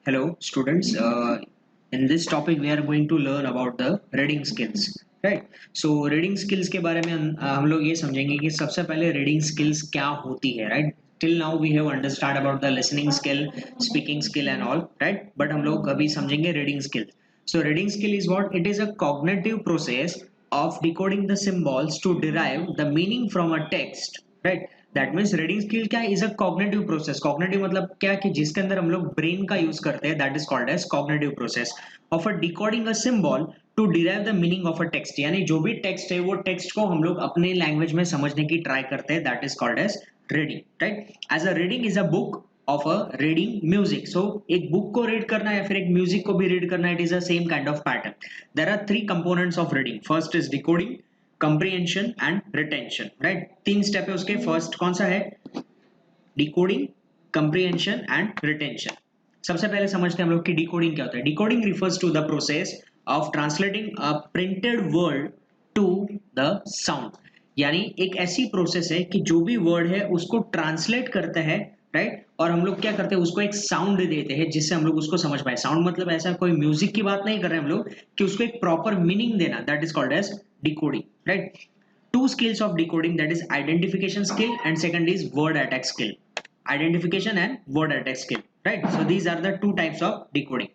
Hello, students. In this topic, we are going to learn about the reading skills, right? So, reading skills के बारे में हम लोग ये समझेंगे कि सबसे पहले reading skills क्या होती है, right? Till now we have understood about the listening skill, speaking skill and all, right? But हम लोग अभी समझेंगे reading skill. So, reading skill is what? It is a cognitive process of decoding the symbols to derive the meaning from a text, right? That means reading skill क्या is a cognitive process cognitive मतलब क्या कि जिसके अंदर हम लोग brain का use करते हैं that is called as cognitive process of a decoding a symbol to derive the meaning of a text यानी जो भी टेक्स्ट है वो टेक्स्ट को हम लोग अपने लैंग्वेज में समझने की ट्राई करते हैं that is called as reading right as a reading is a book of a reading music so एक बुक को रीड करना या फिर एक म्यूजिक को भी रीड करना it is a same kind of pattern there are three components of reading first is decoding comprehension and retention right तीन स्टेप है उसके फर्स्ट कौन सा है डिकोडिंग कंप्रीहेंशन एंड रिटेंशन सबसे पहले समझते हैं हम लोग कि डिकोडिंग क्या होता है decoding refers to the process of translating a printed word to the sound यानी एक ऐसी प्रोसेस है कि जो भी वर्ड है उसको ट्रांसलेट करते हैं राइट और हम लोग क्या करते हैं उसको एक साउंड देते हैं जिससे हम लोग उसको समझ पाए साउंड मतलब ऐसा कोई म्यूजिक की बात नहीं कर रहे हैं हम लोग कि उसको एक प्रॉपर मीनिंग देना that is called as decoding right two skills of decoding that is identification skill and second is word attack skill identification and word attack skill right so these are the two types of decoding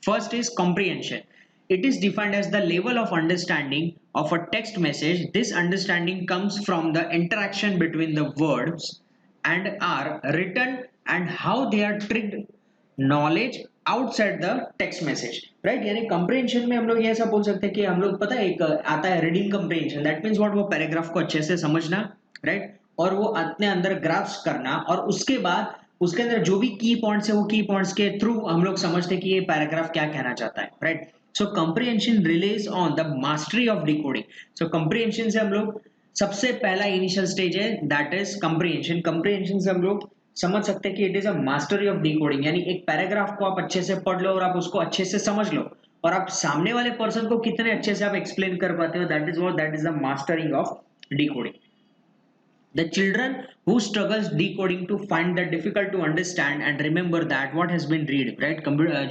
first is comprehension it is defined as the level of understanding of a text message this understanding comes from the interaction between the words and are written and how they are trigged knowledge outside the text message right यानी comprehension में हम लोग ये ऐसा बोल सकते हैं कि हम लोग पता है एक आता है reading comprehension that means what वो पैराग्राफ को अच्छे से समझना राइट और वो अपने अंदर ग्राफ्स करना और उसके बाद उसके अंदर जो भी की पॉइंट्स है वो की पॉइंट्स के थ्रू हम लोग समझते हैं कि ये पैराग्राफ क्या कहना चाहता है right so comprehension release on the mastery of decoding so comprehension से हम लोग सबसे पहला इनिशियल स्टेज है दैट इज कंप्रीहेंशन कंप्रीहेंशन से हम लोग समझ सकते हैं कि it is a mastery of decoding यानी एक पैराग्राफ को आप अच्छे से पढ़ लो और आप उसको अच्छे से समझ लो और आप सामने वाले पर्सन को कितने अच्छे से आप एक्सप्लेन कर पाते हो that is the mastering of decoding the children who struggles decoding to find that difficult to understand and remember that what has been read right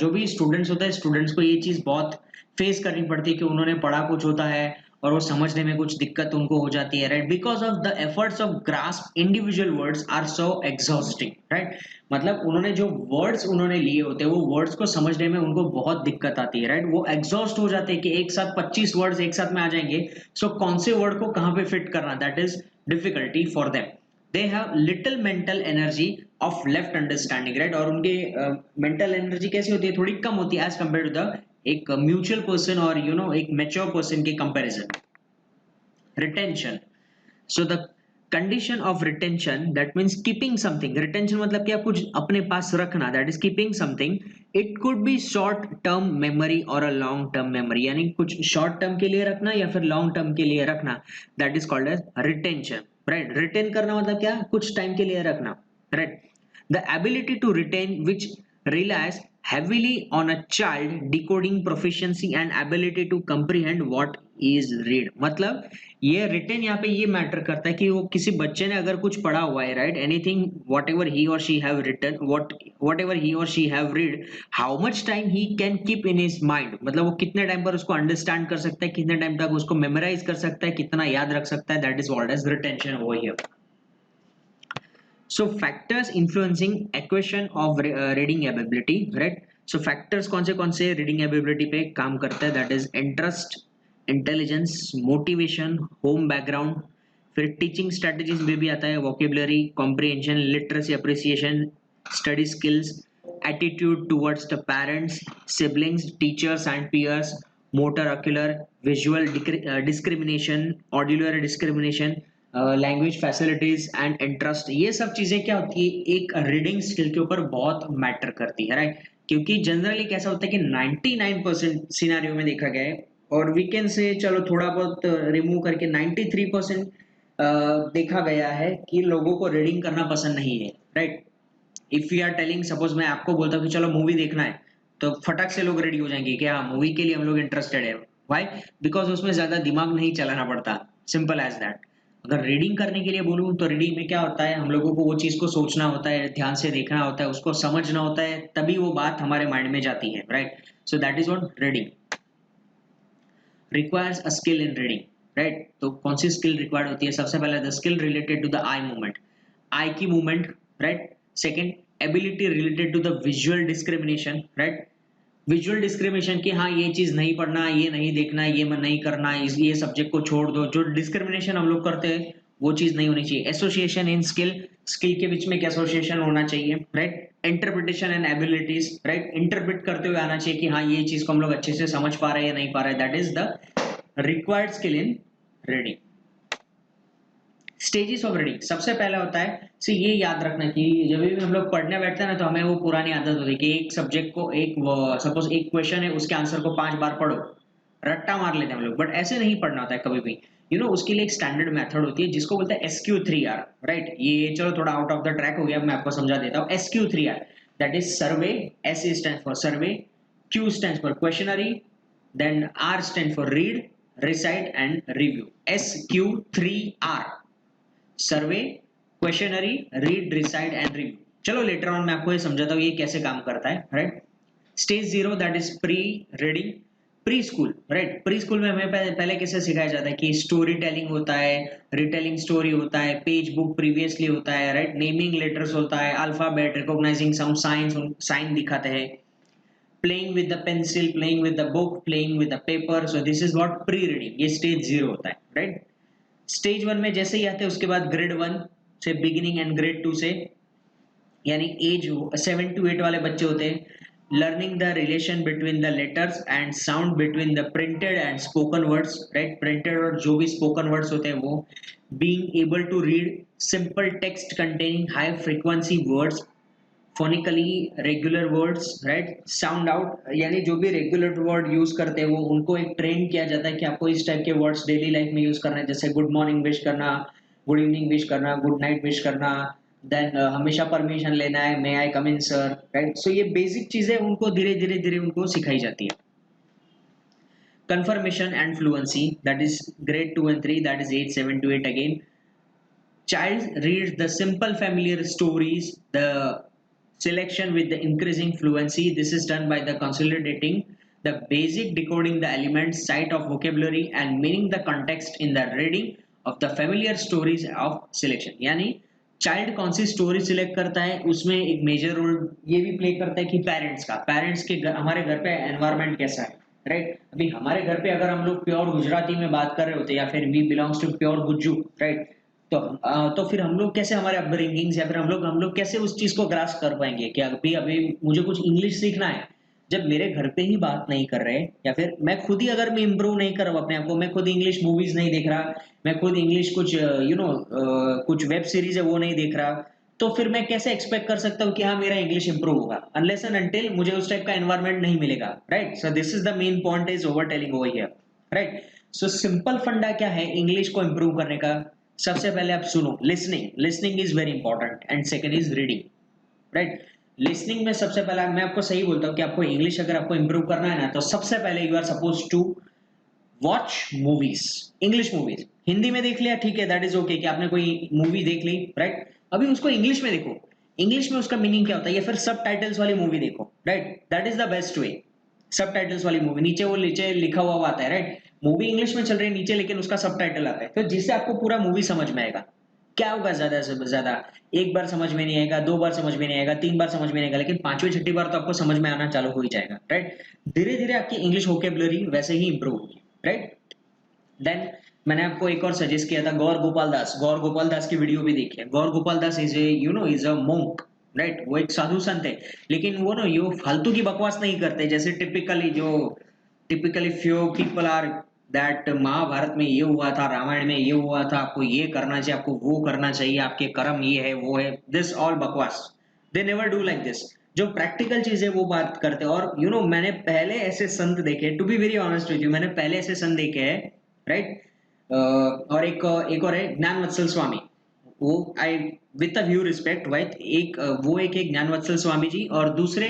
जो भी स्टूडेंट्स होता है स्टूडेंट्स को ये चीज बहुत फेस करनी पड़ती है कि उन्होंने पढ़ा कुछ होता है और वो समझने में कुछ दिक्कत उनको हो जाती है right because of the efforts of grasp individual words are so exhausting right मतलब उन्होंने जो वर्ड्स उन्होंने लिए होते हैं वो वर्ड्स को समझने में उनको बहुत दिक्कत आती है राइट वो एग्जॉस्ट हो जाते हैं कि एक साथ 25 वर्ड्स एक साथ में आ जाएंगे सो कौन से वर्ड को कहाँ पे फिट करना that is difficulty for them they have little mental energy of left understanding right और उनके mental energy कैसी होती है थोड़ी कम होती है as compared to the एक mutual person और you know एक mature person के comparison retention so the condition of retention that means keeping something retention मतलब क्या कुछ अपने पास रखना that is keeping something it could be short term memory or a long term memory यानी कुछ short term के लिए रखना या फिर long term के लिए रखना that is called as retention right retain करना मतलब क्या कुछ time के लिए रखना right the ability to retain which relies heavily on a child decoding proficiency and ability to comprehend what is read मतलब ये रिटेन यहाँ पे ये मैटर करता है कि वो किसी बच्चे ने अगर कुछ पढ़ा हुआ है write anything whatever he और she have written whatever he और she have read how much time he can keep in his mind मतलब वो कितने टाइम पर उसको अंडरस्टैंड कर सकता है कितने टाइम तक उसको मेमोराइज कर सकता है कितना याद रख सकता है that is called as retention over here so factors influencing equation of reading ability right so factors कौन से reading ability पे काम करते हैं that is interest intelligence motivation home background फिर teaching strategies में भी आता है vocabulary comprehension literacy appreciation study skills attitude towards the parents siblings teachers and peers motor ocular visual discrimination auditory discrimination language facilities and interest ये सब चीजें क्या होती है एक रीडिंग स्किल के ऊपर बहुत मैटर करती है राइट क्योंकि जनरली कैसा होता है कि 99% सिनेरियो में देखा गया है और वीकेंड से चलो थोड़ा बहुत रिमूव करके 93% देखा गया है कि लोगों को रीडिंग करना पसंद नहीं है right if you are telling suppose मैं आपको बोलता हूँ कि चलो मूवी देखना है तो फटक से लोग रेडी हो जाएंगे कि हाँ मूवी के लिए हम लोग इंटरेस्टेड है व्हाई बिकॉज उसमें ज्यादा दिमाग नहीं चलाना पड़ता सिंपल एज दैट अगर रीडिंग करने के लिए बोलूँ तो रीडिंग में क्या होता है, हम लोगों को वो चीज़ को सोचना होता है, ध्यान से देखना होता है, उसको समझना होता है, तभी वो बात हमारे माइंड में जाती है, right? So that is what reading requires a skill in reading, right? तो कौन सी स्किल रिक्वायर्ड होती है? सबसे पहले the skill related to the eye movement, eye की movement, right? Second, ability related to the visual discrimination, right? Visual discrimination की हाँ ये चीज नहीं पढ़ना, ये नहीं देखना, ये मन नहीं करना, इस ये सब्जेक्ट को छोड़ दो, जो डिस्क्रिमिनेशन हम लोग करते हैं वो चीज नहीं होनी चाहिए। एसोसिएशन इन स्किल, स्किल के बीच में एक एसोसिएशन होना चाहिए, right? Interpretation and abilities, right? Interpret करते हुए आना चाहिए कि हाँ ये चीज को हम लोग अच्छे से समझ पा रहे हैं या नहीं पा रहे हैं, that is the required skill in reading. Stages of reading, सबसे पहला होता है, से ये याद रखना कि जब भी हम लोग पढ़ने बैठते हैं ना तो हमें वो पुरानी आदत होती है कि एक सब्जेक्ट को एक, सपोज एक क्वेश्चन है उसके आंसर को 5 बार पढ़ो, रट्टा मार लेते हैं हम लोग, बट ऐसे नहीं पढ़ना होता है कभी भी। उसके लिए एक स्टैंडर्ड मेथड होती है जिसको बोलते हैं SQ3R, राइट? ये चलो थोड़ा आउट ऑफ द ट्रैक हो गया, मैं आपको समझा देता हूँ। SQ3R, that is survey, S stand for survey, Q stand for questionnaire, then R stand for read, recite and review. SQ3R, survey, questionnaire, read, recite and review. चलो later on मैं आपको ये समझाता हूँ ये कैसे काम करता है, right? Stage 0 that is pre reading, pre school, right? Pre school में हमें पहले कैसे सिखाया जाता है कि स्टोरी टेलिंग होता है, रिटेलिंग स्टोरी होता है, पेज बुक प्रीवियसली होता है, राइट? नेमिंग लेटर्स होता है, अल्फाबेट, रिकॉग्नाइजिंग सम साइंस, साइन दिखाते हैं, playing with the pencil, playing with the book, playing with the paper. So this is what pre reading, ये स्टेज 0 होता है, राइट? स्टेज 1 में जैसे ही आते हैं उसके बाद ग्रेड 1 से बिगिनिंग एंड ग्रेड 2 से, यानी एज 7 to 8 वाले बच्चे होते हैं, learning the relation between the letters and sound between the printed and spoken words, right? Printed और जो भी स्पोकन वर्ड्स होते हैं वो, being able to read simple text containing high frequency words, phonically regular words, right? Sound out, यानी जो भी regular word use करते हैं वो उनको एक ट्रेन किया जाता है कि आपको इस टाइप के वर्ड्स डेली लाइफ में यूज करना है, जैसे गुड मॉर्निंग विश करना, गुड इवनिंग विश करना, गुड नाइट विश करना, देन हमेशा परमिशन लेना है, मे आई कम इन सर, राइट? सो ये बेसिक चीजें उनको धीरे धीरे धीरे उनको सिखाई जाती है। confirmation and fluency, that is grade 2 and 3, that is age 7 to 8 again. Child reads the simple familiar stories, the selection with the increasing fluency. This is done by the consolidating the basic, decoding the elements, sight of vocabulary and meaning the context in the reading of the familiar stories of selection. यानी child कौन सी story select करता है उसमें एक major role ये भी play करता है कि पेरेंट्स के हमारे घर पे एनवायरनमेंट कैसा है, राइट? अभी हमारे घर पे अगर हम लोग प्योर गुजराती में बात कर रहे होते या फिर we belongs to pure Gujju, right? तो फिर हम लोग कैसे हमारे अपब्रिंगिंग्स या फिर हम लोग कैसे उस चीज को ग्रास्प कर पाएंगे कि अभी अभी मुझे कुछ इंग्लिश सीखना है, जब मेरे घर पे ही बात नहीं कर रहे, या फिर मैं खुद ही अगर मैं इंप्रूव नहीं कर रहा हूं अपने आप को, मैं खुद इंग्लिश मूवीज नहीं देख रहा, मैं खुद इंग्लिश कुछ कुछ वेब सीरीज है वो नहीं देख रहा, तो फिर मैं कैसे एक्सपेक्ट कर सकता हूँ कि हाँ मेरा इंग्लिश इंप्रूव होगा, अनलेस एंड अनटिल मुझे उस टाइप का एनवायरनमेंट नहीं मिलेगा, right? So this is the main point is over telling over here, right? So simple फंडा क्या है इंग्लिश को इंप्रूव करने का? सबसे पहले आप सुनो, listening is very important and second is reading, right? Listening में सबसे पहला मैं आपको सही बोलता हूँ कि आपको इंग्लिश अगर आपको इंप्रूव करना है ना तो सबसे पहले you are suppose to watch movies, English movies. Hindi में देख लिया ठीक है, दैट इज ओके कि आपने कोई मूवी देख ली, राइट? अभी उसको इंग्लिश में देखो, इंग्लिश में उसका मीनिंग क्या होता है, या फिर सब टाइटल्स वाली मूवी देखो, right? That is the best way. सब टाइटल्स वाली मूवी, नीचे लिखा हुआ आता है, राइट? मूवी इंग्लिश में चल रही है नीचे, लेकिन उसका सब टाइटल आता है, तो जिससे आपको पूरा मूवी समझ में आएगा। क्या होगा ज्यादा से ज्यादा एक बार समझ में नहीं आएगा, 2 बार समझ में नहीं आएगा, 3 बार समझ में नहीं आएगा, लेकिन पांचवी छठी बार तो आपको समझ में आना चालू हो ही जाएगा, राइट? धीरे धीरे आपकी इंग्लिश वोकेबुलरी वैसे ही इंप्रूव होगी, राइट? देन मैंने आपको एक और सजेस्ट किया था गौर गोपाल दास की वीडियो भी देखी है। Gaur Gopal Das is a is a monk, right? वो एक साधु संत है, लेकिन वो ना ये फालतू की बकवास नहीं करते, जैसे typically few people are that Mahabharat में ये हुआ था, रामायण में ये हुआ था, आपको ये करना चाहिए, आपको वो करना चाहिए, आपके कर्म ये है वो है, दिस ऑल बकवास। They never do like this. जो प्रैक्टिकल चीज है वो बात करते हैं। और मैंने पहले ऐसे संत देखे, to be very honest with you, मैंने पहले ऐसे संत देखे हैं, राइट? और एक और है ज्ञान वत्सल स्वामी, वो I with a view respect, right? वो एक ज्ञान वत्सल स्वामी जी और दूसरे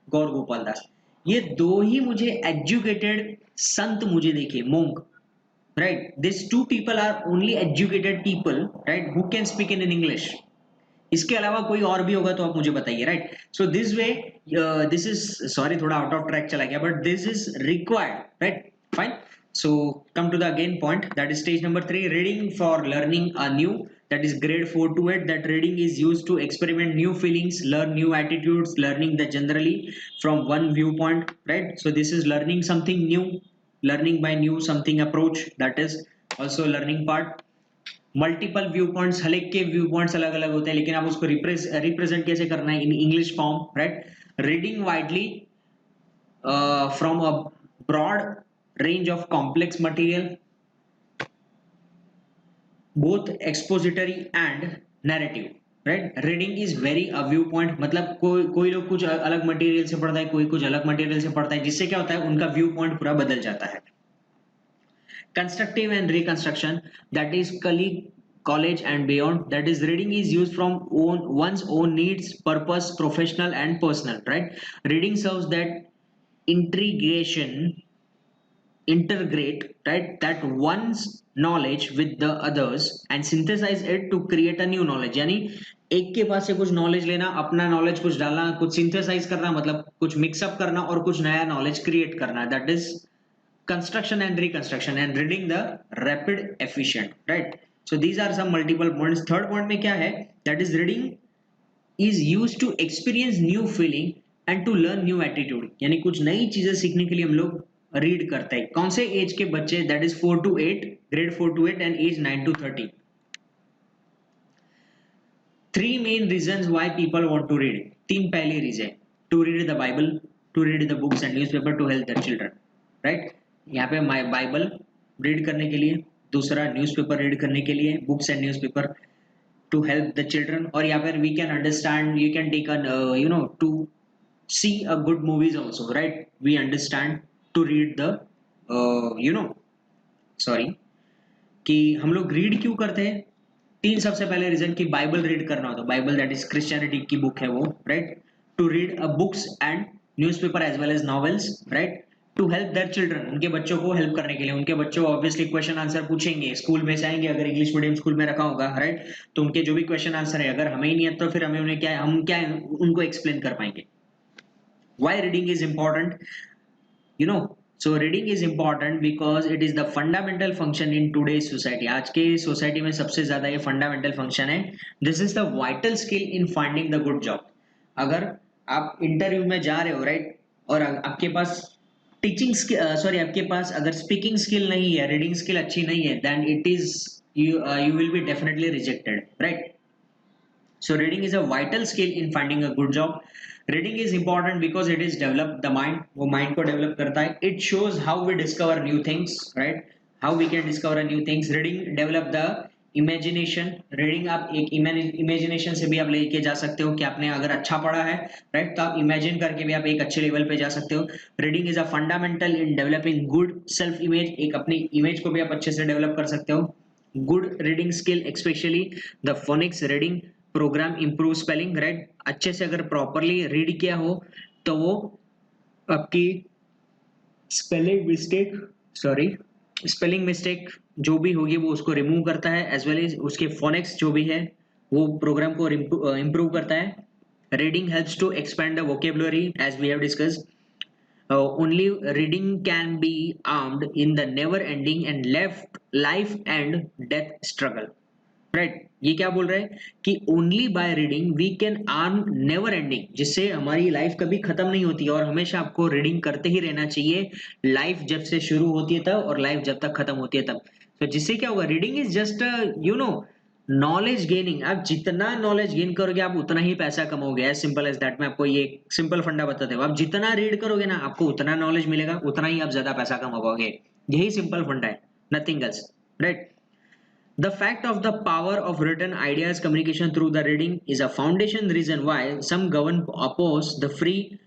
गौर गोपाल दास, ये दो ही मुझे एजुकेटेड संत मुझे देखे, monk, right? These two people are only educated people, right, who can speak in English. इसके अलावा कोई और भी होगा तो आप मुझे बताइए, right? So this way, this is, sorry थोड़ा आउट ऑफ ट्रैक चला गया, but this is required, right? Fine. So come to the again point, that is stage number 3, reading for learning a new, that is grade 4 to 8. That reading is used to experiment new feelings, learn new attitudes, learning the generally from one viewpoint, right? So this is learning something new, learning by new something approach, that is also learning part. Multiple viewpoints, हर एक के view points अलग अलग होते हैं, लेकिन आप उसको रिप्रेजेंट कैसे करना है in English form, right? Reading widely from a broad range of complex material, both expository and narrative, right? Reading is very a viewpoint, मतलब कोई लोग कुछ अलग मटेरियल से पढ़ता है, कोई कुछ अलग मटेरियल से पढ़ता है, जिससे क्या होता है उनका व्यू पॉइंट पूरा बदल जाता है. Constructive and reconstruction, that is college and beyond, that is reading is used from one's own needs, purpose, professional and personal, right? Reading serves that integration, integrate, right, that one's knowledge with the others and synthesize it to create a new knowledge. यानी एक के पास से कुछ knowledge लेना, अपना knowledge कुछ डालना, कुछ सिंथेसाइज करना, मतलब कुछ मिक्सअप करना और कुछ नया नॉलेज क्रिएट करना, that is construction and reconstruction. And reading the rapid efficient, right? So these are some multiple points. Third point में क्या है, that is reading is used to experience new feeling and to learn new attitude. यानी कुछ नई चीजें सीखने के लिए हम लोग रीड करते हैं. कौन से एज के बच्चे, that is 4 to 8, grade 4 to 8 and age 9 to 13. Three main reasons why people want to read. तीन पहले reason: to read the Bible, to read the books and newspaper, to help their children, right? यहाँ पे माई Bible read करने के लिए, दूसरा newspaper read करने के लिए, books and newspaper to help the children, और यहाँ पर we can understand, you can take to see a good movies also, right? We understand to read the sorry, कि हम लोग रीड क्यों करते हैं. तीन सबसे पहले रीजन कि बाइबल रीड करना हो, तो बाइबल दैट इज क्रिश्चियनिटी की बुक है वो, राइट? To read a books and newspaper as well as novels, right? To help their children, उनके बच्चों को हेल्प करने के लिए. उनके बच्चों ऑब्वियसली क्वेश्चन आंसर पूछेंगे, स्कूल में से आएंगे, अगर इंग्लिश मीडियम स्कूल में रखा होगा, राइट? तो उनके जो भी क्वेश्चन आंसर है, अगर हमें ही नहीं है तो फिर हमें उन्हें क्या, हम क्या उनको एक्सप्लेन कर पाएंगे. Why reading is important, you know? So reading is important because it is the fundamental function in today's society. आज के सोसाइटी में सबसे ज्यादा ये फंडामेंटल फंक्शन है. This is the vital skill in finding the good job. अगर आप interview में जा रहे हो, राइट, और आपके पास टीचिंग सॉरी, आपके पास अगर स्पीकिंग स्किल नहीं है, रीडिंग स्किल अच्छी नहीं है, then it is you will be definitely rejected, right? So reading is a vital skill in finding a good job. Reading is important because it is develop the mind, वो mind को develop करता है. It shows how we discover new things, right? How we can discover new things. Reading develop the imagination. Reading आप एक imagination से भी आप लेके जा सकते हो कि आपने अगर अच्छा पढ़ा है, right, तो आप imagine करके भी आप एक अच्छे लेवल पे जा सकते हो. Reading is a fundamental in developing good self image. एक अपनी image को भी आप अच्छे से develop कर सकते हो. Good reading skill, especially the phonics reading program improve spelling, right? अच्छे से अगर प्रॉपरली रीड किया हो तो वो आपकी spelling mistake, sorry, spelling mistake जो भी होगी वो उसको रिमूव करता है, एज वेल एज उसके फोनेक्स जो भी है वो प्रोग्राम को इम्प्रूव करता है. Reading helps to expand the vocabulary as we have discussed. Only reading can be armed in the never ending and left life and death struggle, right? ये क्या बोल रहे हैं कि only by reading we can earn never ending, जिससे हमारी life कभी खत्म नहीं होती, और हमेशा आपको रीडिंग करते ही रहना चाहिए, लाइफ जब से शुरू होती है तब और लाइफ जब तक खत्म होती है तब. तो जिससे क्या होगा, reading is just knowledge gaining. आप जितना नॉलेज गेन करोगे आप उतना ही पैसा कमाओगे, एज सिंपल एज दैट. मैं आपको ये सिंपल फंडा बताते हो, आप जितना रीड करोगे ना आपको उतना नॉलेज मिलेगा, उतना ही आप ज्यादा पैसा कमा पाओगे. यही सिंपल फंडा है, nothing else, right? The fact of the power of written ideas communication through the reading is a foundation reason why some government oppose the free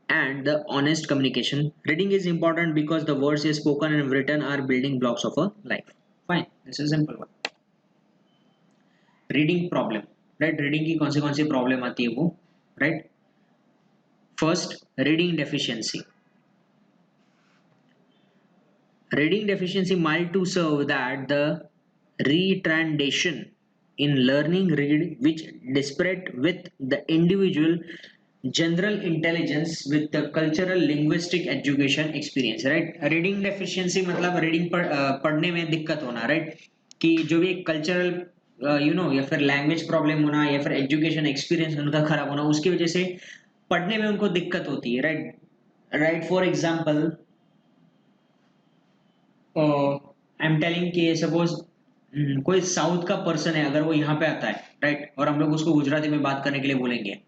and the honest communication. Reading is important because the words is spoken and written are building blocks of a life. Fine, this is simple one. Reading problem, right? Reading की कौन सी problem आती है वो, right? First, reading deficiency. Reading deficiency mild to serve that the retardation in learning read which disparate with the individual general intelligence with the cultural linguistic education experience, right? Reading deficiency मतलब reading पढ़ने में दिक्कत होना, right? कि जो भी cultural या फिर लैंग्वेज प्रॉब्लम होना या फिर एजुकेशन एक्सपीरियंस उनका खराब होना, उसकी वजह से पढ़ने में उनको दिक्कत होती है, right? Right, for example I am telling कि सपोज कोई साउथ का पर्सन है, अगर वो यहाँ पे आता है, राइट, और हम लोग उसको गुजराती में बात करने के लिए बोलेंगे,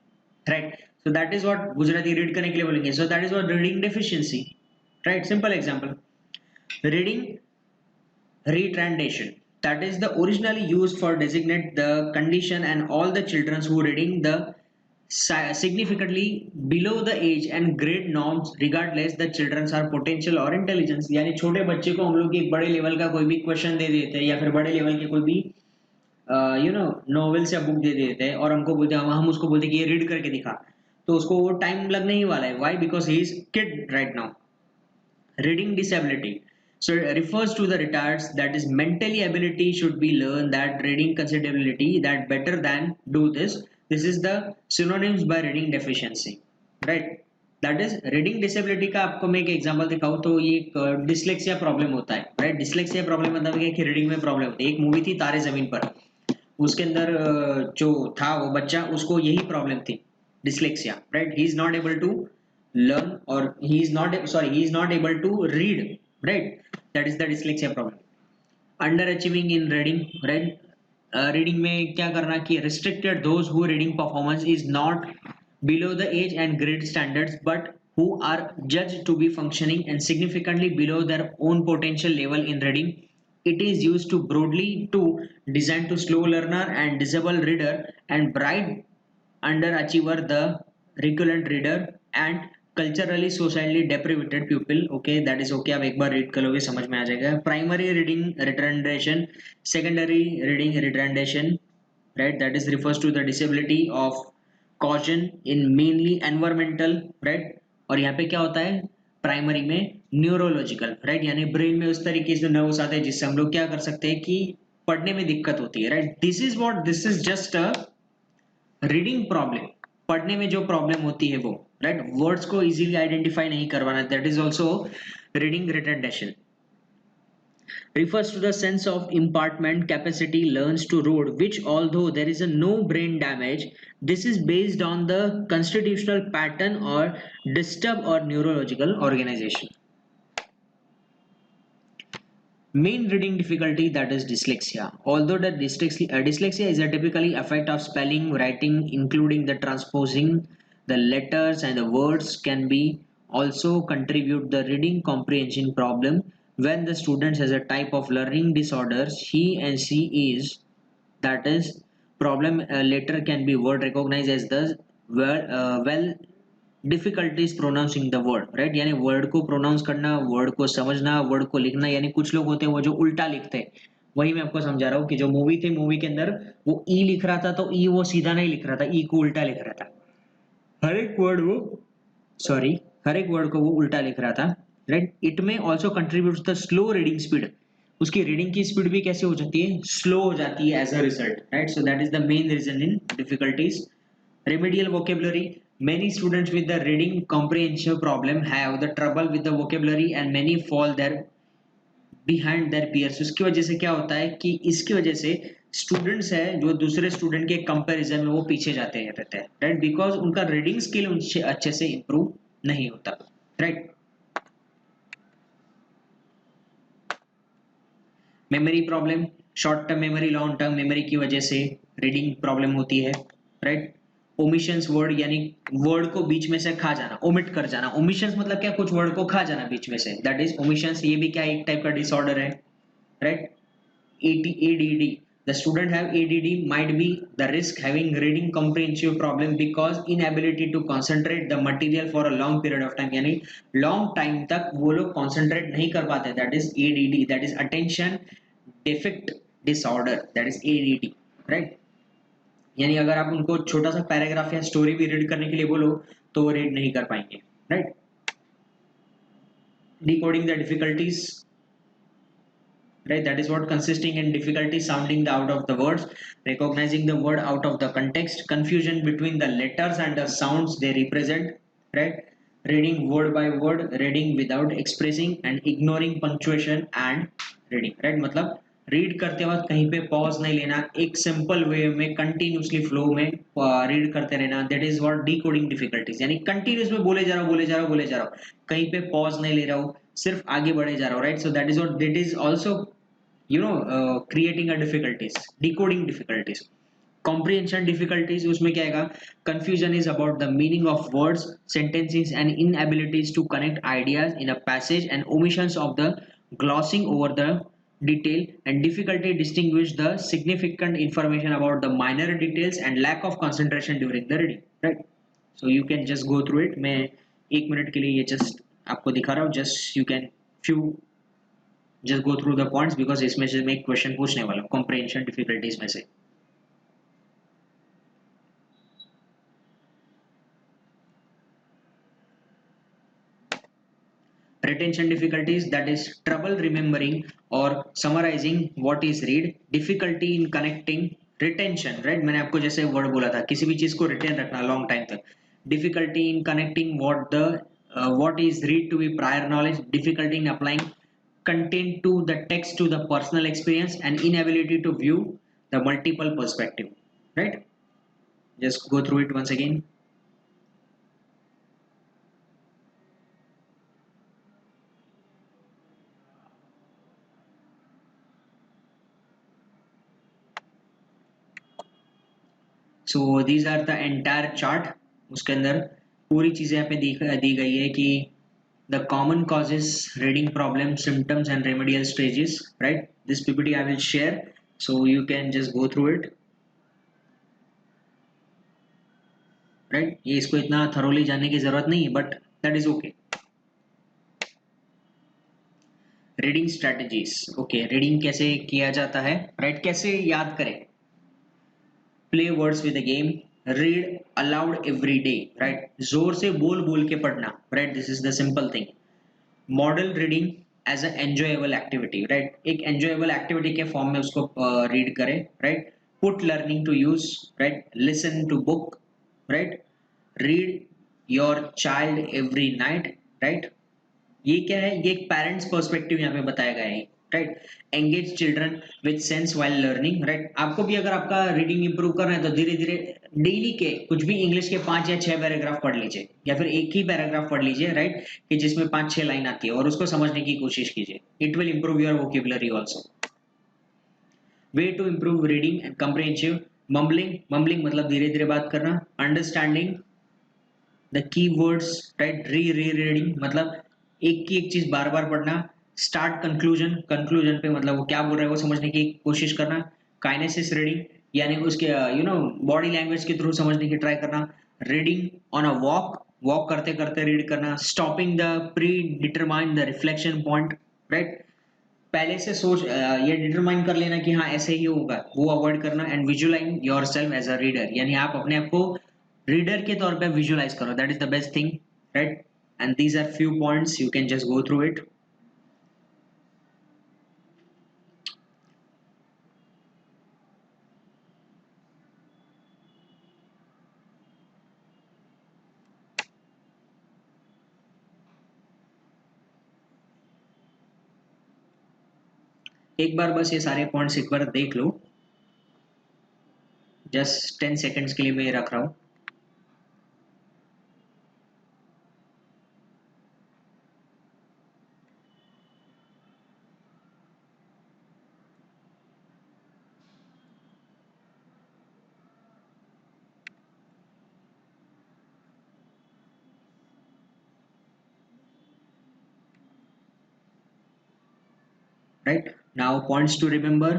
right, so that is what Gujarati read करने के लिए बोलेंगे, सो that is what reading deficiency, right? Simple example, reading retardation, that is the originally used for designate the condition and all the children who reading the significantly below the age and grade norms regardless the children are potential or intelligence। यानी छोटे बच्चे को हम लोग एक बड़े level का कोई भी क्वेश्चन दे देते हैं या फिर बड़े लेवल के कोई भी नॉवेल्स या बुक दे देते हैं और हमको बोलते हैं, हम उसको बोलते हैं कि ये रीड करके दिखा, तो उसको वो टाइम लगने ही वाला है। Why? Because he is kid right now. Reading disability, so it refers to the retards that is mentally ability should be learned that reading considerability that better than do this is the synonyms by reading deficiency, right? That is reading disability का आपको मैं एक example दिखाऊं तो ये एक dyslexia problem होता है, राइट? डिसलेक्सिया प्रॉब्लम मतलब है कि रीडिंग में प्रॉब्लम होती है। एक मूवी थी तारे जमीन पर, उसके अंदर जो था वो बच्चा, उसको यही प्रॉब्लम थी, dyslexia, right? He is not able to learn, or he is not able to read, right? That is the dyslexia problem. Underachieving in reading, right? Reading में क्या करना कि restricted those who reading performance is not below the age and grade standards but who are judged to be functioning and significantly below their own potential level in reading. It is used to broadly to design to slow learner and disabled reader and bright underachiever the recurrent reader and culturally socially deprivated people. Okay, that is okay, आप एक बार read करोगे समझ में आ जाएगा। Primary reading retardation, secondary reading retardation, right, that is refers to the disability of causation in mainly environmental, right. और यहाँ पे क्या होता है प्राइमरी में न्यूरोलॉजिकल, राइट, यानी ब्रेन में उस तरीके से नर्व्स आते हैं जिससे हम लोग क्या कर सकते हैं कि पढ़ने में दिक्कत होती है, right. This is just a reading problem, पढ़ने में जो प्रॉब्लम होती है वो, राइट, वर्ड्स को इजीली आइडेंटिफाई नहीं करवाना, that is also reading retardation. refers to the sense of impartment capacity learns to read which although there is a no brain damage, this is based on the constitutional pattern or disturb or neurological organization। Main reading difficulty, that is dyslexia. Although the dyslexia is a typically effect of spelling, writing, including the transposing the letters and the words can be also contribute the reading comprehension problem when the student has a type of learning disorders he and she is, that is problem later can be word recognized as the well difficulties pronouncing the word, right, यानी word को pronounce करना, word को समझना, word को लिखना। यानी कुछ लोग होते हैं वो जो उल्टा लिखते हैं, वही मैं आपको समझा रहा हूँ कि जो मूवी थी, मूवी के अंदर वो ई लिख रहा था तो ई वो सीधा नहीं लिख रहा था, ई को उल्टा लिख रहा था, हर एक वर्ड वो सॉरी हर एक वर्ड को वो उल्टा लिख रहा था, right. It may also contribute the slow reading speed, उसकी रीडिंग की स्पीड भी कैसे हो जाती है, स्लो हो जाती है as a result, right. So that is the main reason in difficulties. Remedial vocabulary, many students with the reading comprehension problem have the trouble with the vocabulary and many fall there behind their peers। उसकी वजह से क्या होता है कि इसकी वजह से स्टूडेंट्स है जो दूसरे स्टूडेंट के कंपैरिजन में वो पीछे जाते रहते हैं, राइट, बिकॉज उनका रीडिंग स्किल उनसे अच्छे से इंप्रूव नहीं होता, right. Memory problem, short term memory, long term memory की वजह से रीडिंग प्रॉब्लम होती है, राइट। ओमिशंस वर्ड, यानी वर्ड को बीच में से खा जाना, ओमिट कर जाना। ओमिशंस मतलब क्या, कुछ वर्ड को खा जाना बीच में से, दैट इज ओमिशंस। ये भी क्या एक टाइप का डिसऑर्डर है, right. ADD, the student have ADD might be the risk having reading comprehensive problem because inability to concentrate the material for a long period of time, यानी long time तक वो लोग concentrate नहीं कर पाते, that is ADD, that is attention deficit disorder, that is ADD, right। यानी अगर आप उनको छोटा सा पैराग्राफ या स्टोरी भी रीड करने के लिए बोलो तो वो रीड नहीं कर पाएंगे, right. Decoding the difficulties, right? That is what consisting in difficulty sounding the out of the words, recognizing the word out of the context, confusion between the letters and the sounds they represent, right? Reading word by word, reading without expressing and ignoring punctuation and reading, right? मतलब read करते वक्त कहीं पे pause नहीं लेना, एक simple way में continuously flow में रीड करते रहना, that is what decoding difficulties, यानी कंटिन्यूस में बोले जा रहा हूँ बोले जा रहा हूँ बोले जा रहा हूँ, कहीं पे पॉज नहीं ले रहा हूँ, सिर्फ आगे बढ़े जा रहा हूँ, right? So that is what that is also creating a difficulties, decoding difficulties. Comprehension difficulties उसमें क्या आएगा? Confusion is about the meaning of words, sentences and inabilities to connect ideas in a passage and omissions of the glossing over the detail and difficulty distinguish the significant information about the minor details and lack of concentration during the reading, right? So you can just go through it. मैं एक minute के लिए ये just आपको दिखा रहा हूँ, just you can few just go through the points because इसमें से मैं एक क्वेश्चन पूछने वाला हूँ कॉम्प्रिहेंशन डिफिकल्टीज में से. Retention difficulties, that is trouble remembering or summarizing what is read, difficulty in connecting, retention, right? मैंने आपको जैसे वर्ड बोला था किसी भी चीज को रिटेन रखना लॉन्ग टाइम तक, difficulty in connecting what is read to be prior knowledge, difficulty in applying content to the text to the personal experience and inability to view the multiple perspective, right? Just go through it once again. So these are the entire chart. उसके अंदर पूरी चीजें यहाँ पे दी गई है कि the common causes, reading problem, symptoms and remedial stages, right? This PPT I will share so you can just go through it, right? ये इसको इतना थरोली जानने की जरूरत नहीं है but that is okay. Reading strategies, okay, reading कैसे किया जाता है, राइट? कैसे याद करें? Play words with a game, read aloud every day, right? जोर से बोल बोल के पढ़ना, right? This is the simple thing. Model reading as a enjoyable activity, right? एक एंजॉयबल एक्टिविटी के फॉर्म में उसको रीड करें, right? Put learning to use, right? Listen to book, right? Read your child every night, right? ये क्या है? ये एक पेरेंट्स पर्सपेक्टिव यहाँ पे बताया गया है, right? Engage children with sense while learning, right? आपको भी अगर आपका रीडिंग इंप्रूव करना है तो धीरे धीरे डेली के कुछ भी इंग्लिश के 5 या 6 पैराग्राफ पढ़ लीजिए या फिर एक ही पैराग्राफ पढ़ लीजिए, राइट? कि जिसमें 5-6 लाइन आती है और उसको समझने की कोशिश कीजिए. It will improve your vocabulary also. Way to improve reading and comprehensive, mumbling, mumbling मतलब धीरे धीरे बात करना. Understanding the key words, right? Re re reading मतलब एक की एक चीज बार बार पढ़ना. स्टार्ट कंक्लूजन, कंक्लूजन पे मतलब वो क्या बोल रहा है वो समझने की कोशिश करना. काइनेसिस रीडिंग यानी उसके बॉडी लैंग्वेज के थ्रू समझने की ट्राई करना. Reading on a walk, walk करते करते रीड करना. Stopping the pre determine the reflection point, right? पहले से सोच ये डिटरमाइन कर लेना कि हाँ ऐसे ही होगा, वो अवॉइड करना. And visualize yourself as a reader, यानी आप अपने आप को रीडर के तौर पे विजुअलाइज करो. That is the best thing, right? And these are few points, you can just go through it. एक बार बस ये सारे पॉइंट्स एक बार देख लो, जस्ट 10 सेकेंड्स के लिए मैं रख रहा हूँ. Right? Now points to remember.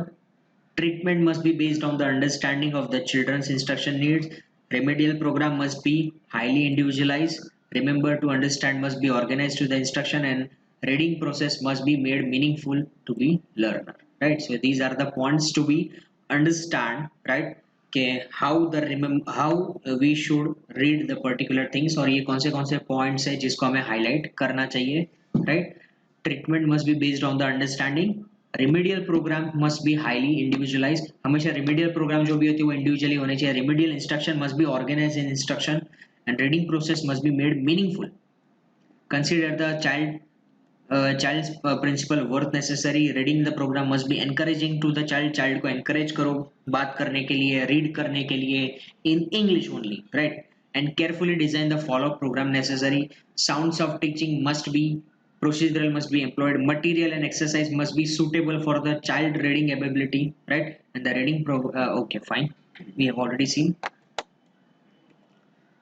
Treatment must be based on the understanding of the children's instruction needs. Remedial program must be highly individualized. Remember to understand must be organized to the instruction and reading process must be made meaningful to the learner. Right? So these are the points to be understand, right? How we should read the particular things और ये कौन से points है जिसको हमें highlight करना चाहिए, right? Treatment must be based on the understanding. Remedial program must be highly individualized, हमेशा रिमीडियल प्रोग्राम जो भी होती है वो इंडिविजुअली होने चाहिए. Remedial instruction must be organized in instruction and reading process must be made meaningful. Consider the child's principal worth necessary. Reading the program must be encouraging to the child को encourage करो बात करने के लिए, read करने के लिए in English only, right? And carefully design the follow up program necessary. Sounds of teaching must be procedural, must be employed. Material and exercise must be suitable for the child reading ability, right? And the reading okay, fine, we have already seen.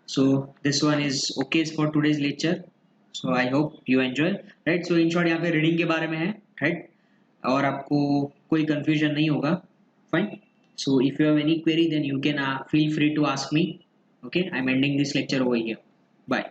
So this one is okay for today's lecture. So I hope you enjoy, right? So in short यहाँ पे reading के बारे में है, right? और आपको कोई confusion नहीं होगा, fine. So if you have any query then you can feel free to ask me. Okay, I'm ending this lecture over here. Bye.